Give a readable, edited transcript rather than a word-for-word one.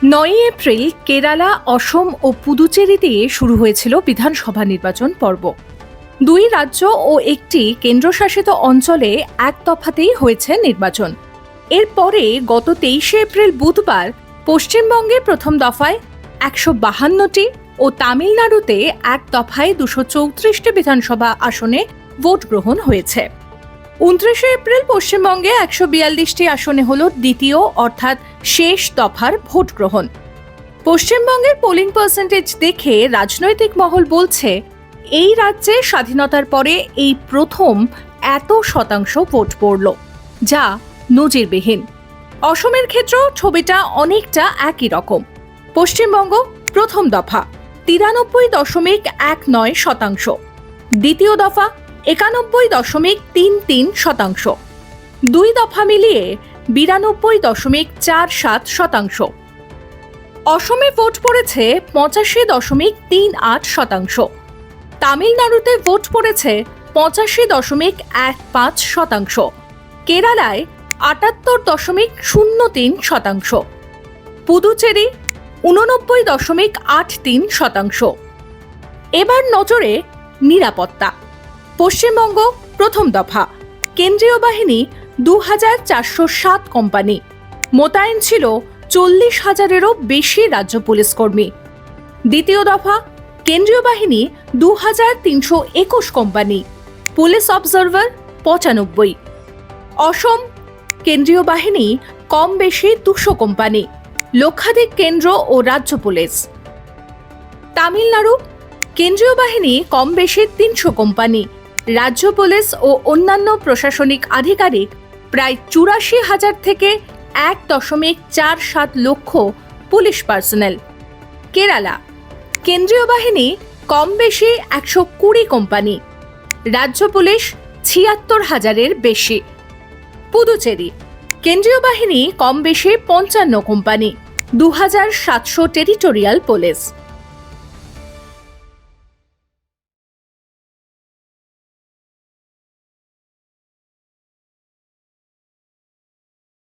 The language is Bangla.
৯ এপ্রিল কেরালা, অসম ও পুদুচেরিতে শুরু হয়েছিল বিধানসভা নির্বাচন পর্ব। দুই রাজ্য ও একটি কেন্দ্রশাসিত অঞ্চলে এক দফাতেই হয়েছে নির্বাচন। এরপরে গত ২৩ এপ্রিল বুধবার পশ্চিমবঙ্গে প্রথম দফায় ১৫২টি ও তামিলনাড়ুতে এক দফায় ২৩৪টি বিধানসভা আসনে ভোট গ্রহণ হয়েছে। ২৯ এপ্রিল পশ্চিমবঙ্গে ১৪২টি আসনে হল দ্বিতীয় অর্থাৎ শেষ দফার ভোট গ্রহণ। পশ্চিমবঙ্গের পোলিং পার্সেন্টেজ দেখে রাজনৈতিক মহল বলছে, এই রাজ্যে স্বাধীনতার পরে এই প্রথম এত শতাংশ ভোট পড়ল, যা নজিরবিহীন। অসমের ক্ষেত্রেও ছবিটা অনেকটা একই রকম। পশ্চিমবঙ্গ প্রথম দফা ৯৩.১৯%, দ্বিতীয় দফা ৯১.৩৩%, দুই দফা মিলিয়ে ৯২.৪৭%। অসমে ভোট পড়েছে ৮৫.৩৮%, তামিলনাড়ুতে ভোট পড়েছে ৮৫.১৫%, কেরালায় ৭৮.০৩%, পুদুচেরি ৮৯.৮৩%। এবার নজরে নিরাপত্তা। পশ্চিমবঙ্গ প্রথম দফা কেন্দ্রীয় বাহিনী ২৪০৭ কোম্পানি, মোতায়েন ছিল ৪০,০০০-এরও বেশি রাজ্য পুলিশ কর্মী। দ্বিতীয় দফা কেন্দ্রীয় বাহিনী ২৩২১ কোম্পানি, পুলিশ অবজারভার ৯৫। অসম কেন্দ্রীয় বাহিনী কম বেশি ২০০ কোম্পানি, লক্ষাধিক কেন্দ্র ও রাজ্য পুলিশ। তামিলনাড়ু কেন্দ্রীয় বাহিনী কম বেশি ৩০০ কোম্পানি, রাজ্য পুলিশ ও অন্যান্য প্রশাসনিক আধিকারিক প্রায় ৮৪,০০০ থেকে ১.৪৭ লক্ষ পুলিশ পার্সোনেল। কেরালা কেন্দ্রীয় বাহিনী কম বেশি ১২০ কোম্পানি, রাজ্য পুলিশ ৭৬,০০০-এর বেশি। পুদুচেরি কেন্দ্রীয় বাহিনী কম বেশি ৫৫ কোম্পানি, ২৭০০ টেরিটোরিয়াল পুলিশ।